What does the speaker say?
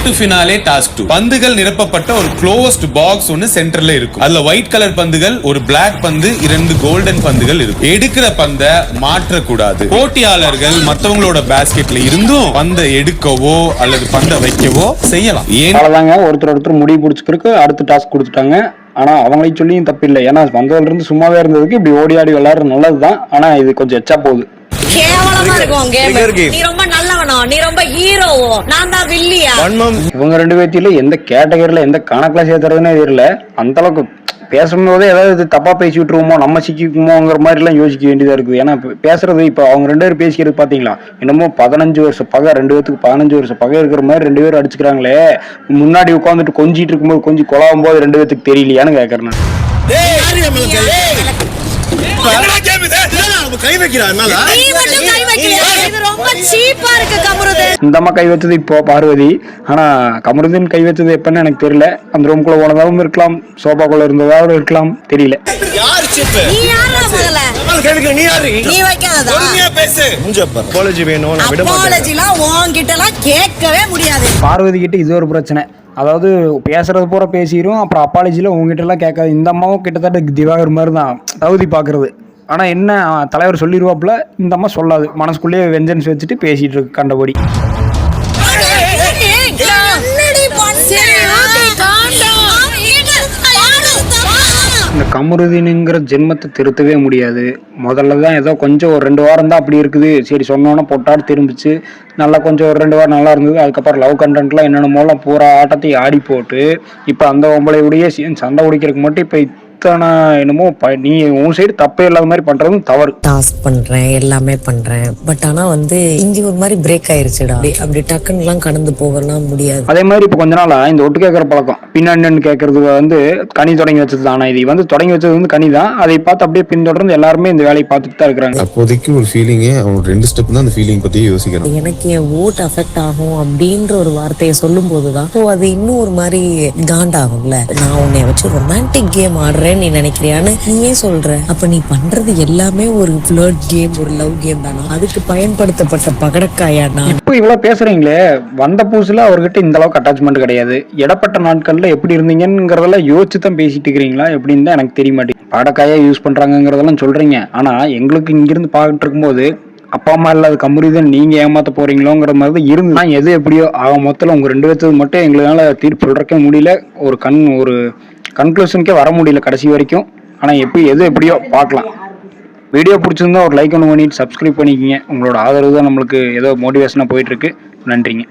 To finale task 2. பந்துகள் நிரப்பப்பட்ட ஒரு க்ளோஸ்ட் பாக்ஸ் ஒன்னு சென்டர்ல இருக்கும். அதுல ஒயிட் கலர் பந்துகள், ஒரு பிளாக் பந்து, 2 கோல்டன் பந்துகள் இருக்கும். எடுக்கிற பந்த மாற்றக்கூடாது. போட்டியாளர்கள் மத்தவங்களோட பாஸ்கெட்ல இருந்தும் பந்தை எடுக்கவோ அல்லது பந்தை வைக்கவோ செய்யலாம். அவ்வளவுதாங்க, ஒருத்தர் முடிவு பிடிச்சிருக்கு. அடுத்த டாஸ்க் கொடுத்துட்டாங்க. ஆனா அவங்களையும் சொல்லியும் தப்பு இல்லை. ஏன்னா வந்ததுல இருந்து சும்மாவே இருந்ததுக்கு இப்படி ஓடி ஆடி விளையாடுறது நல்லதுதான். ஆனா இது கொஞ்சம் எச்சா போகுது. கேவலமா இருக்கும் கேம். நீ ரொம்ப நல்லவனோ, நீ ரொம்ப ஹீரோவோ, நான் தான் வில்லியா? இவங்க 2 பேர்த்தில எந்த கேட்டகரியில எந்த கணக்குல சேர்த்துறதுன்னே தெரியல. அந்த அளவுக்கு பேசும்போதே ஏதாவது தப்பா பேசி விட்டுருவோமோ, நம்ம சிக்கிக்குமோங்கிற மாதிரி எல்லாம் யோசிக்க வேண்டியதா இருக்குது. ஏன்னா பேசுறது இப்ப அவங்க 2 பேரும் பேசிக்கிறது பாத்தீங்களா, என்னமோ 15 வருஷம் பகை, 2 பேருக்கு 15 வருஷம் பகை இருக்கிற மாதிரி 2 பேரும் அடிச்சுக்கிறாங்களே. முன்னாடி உட்காந்துட்டு கொஞ்சிட்டு இருக்கும்போது கொஞ்சம் கொலாவும் போது 2 பேருக்கு தெரியலையான்னு கேட்கறேன். இந்த அம்மா கை வச்சது இப்போ பார்வதி. ஆனா கமருதீன் கை வச்சது எப்பன்னு எனக்கு தெரியல. அந்த ரூம்குள்ள போனதாகவும் இருக்கலாம், சோபாக்குள்ள இருந்ததாகவும் இருக்கலாம், தெரியல. பார்வதி கிட்ட இது ஒரு பிரச்சனை. அதாவது பேசுறது பூரா பேசிடும், அப்புறம் அப்பாலஜில உங்ககிட்ட எல்லாம் கேட்காது. இந்த அம்மாவும் கிட்டத்தட்ட திவாகர் மாதிரி தான் தகுதி பாக்குறது. ஆனா என்ன தலைவர் சொல்லிடுவாப்புல, இந்த அம்மா சொல்லாது, மனசுக்குள்ளேயே வெஞ்சன்ஸ் வச்சுட்டு பேசிட்டு இருக்கு கண்டபடி. இந்த கமருதீனுங்கிற ஜென்மத்தை திருத்தவே முடியாது. முதல்ல தான் ஏதோ கொஞ்சம் ஒரு 2 வாரம் தான் அப்படி இருக்குது. சரி சொன்னோன்னா பொட்டாடு திரும்பிச்சு, நல்லா கொஞ்சம் ஒரு 2 வாரம் நல்லா இருந்தது. அதுக்கப்புறம் லவ் கண்டென்ட்லாம் என்னென்னமோலாம் பூரா ஆட்டத்தையும் ஆடி போட்டு இப்போ அந்த பொம்பளையுடைய சண்டை பிடிக்கிறதுக்கு மட்டும் இப்போ என்னமோ நீ உன் சைடு தப்பே இல்லாத மாதிரி பண்றதும் தவறு. டாஸ்க் பண்றேன், எல்லாமே பண்றேன், பட் ஆனா இங்க ஒரு மாதிரி பிரேக் ஆயிருச்சுடா. அப்படி டக்குன்னு எல்லாம் கடந்து போகலாம் முடியாது. அதே மாதிரி இப்ப கொஞ்ச நாளா இந்த ஒட்டு கேட்கற பழக்கம், பின்னாடி கேட்கறது கனி தொடங்கி வச்சது தானா? இது தொடங்கி வச்சது கனி தான். அதை பார்த்து அப்படியே பின்தொடர்ந்து எல்லாருமே இந்த வேலையை பார்த்துட்டு தான் இருக்கிறாங்க. அப்போதைக்கு ஒரு ஃபீலிங், அவங்க 2 ஸ்டெப் தான் அந்த ஃபீலிங் பத்தி யோசிக்கணும். எனக்கு என் ஓட் அஃபெக்ட் ஆகும் அப்படின்ற ஒரு வார்த்தையை சொல்லும் போதுதான் அது இன்னும் ஒரு மாதிரி காண்டாகும்ல. நான் உன்னை வச்சு ரொமான்டிக் கேம் ஆடுறேன் நீ நினைக்கிறியான்னு நீயே சொல்ற. அப்ப நீ பண்றது எல்லாமே ஒரு ஃப்ளர்ட் கேம், ஒரு லவ் கேம் தானா? அதுக்கு பயன்படுத்தப்பட்ட பகடக்காயானா? இப்போ இவ்வளவு பேசுறீங்களே, வந்த புதுசுல அவர்கிட்ட இந்த அளவுக்கு அட்டாச்மெண்ட் கிடையாது. இடப்பட்ட நாட்கள்ல எப்படி இருந்தீங்கிறதெல்லாம் யோசிச்சு தான் பேசிட்டு இருக்கிறீங்களா எப்படின்னு தான் எனக்கு தெரிய மாட்டேங்குது. பகடக்காயா யூஸ் பண்றாங்கிறதெல்லாம் சொல்றீங்க. ஆனா எங்களுக்கு இங்கிருந்து பார்த்துட்டு இருக்கும்போது அப்பா அம்மா இல்லாத கமருதீன் நீங்க ஏமாத்த போறீங்களோங்கிற மாதிரி தான் இருந்து. நான் எது எப்படியோ ஆக மொத்தம் உங்க 2 பேர்த்தது மட்டும் எங்களால தீர்ப்பு சொல்றக்கே முடியல. ஒரு கன்க்ளூஷனுக்கே வர முடியல கடைசி வரைக்கும். ஆனா எது எப்படியோ பார்க்கலாம். வீடியோ பிடிச்சிருந்தா ஒரு லைக் ஒன்று பண்ணிட்டு சப்ஸ்கிரைப் பண்ணிக்கிங்க. உங்களோட ஆதரவு தான் நம்மளுக்கு ஏதோ மோட்டிவேஷனா போயிட்டு இருக்கு. நன்றிங்க.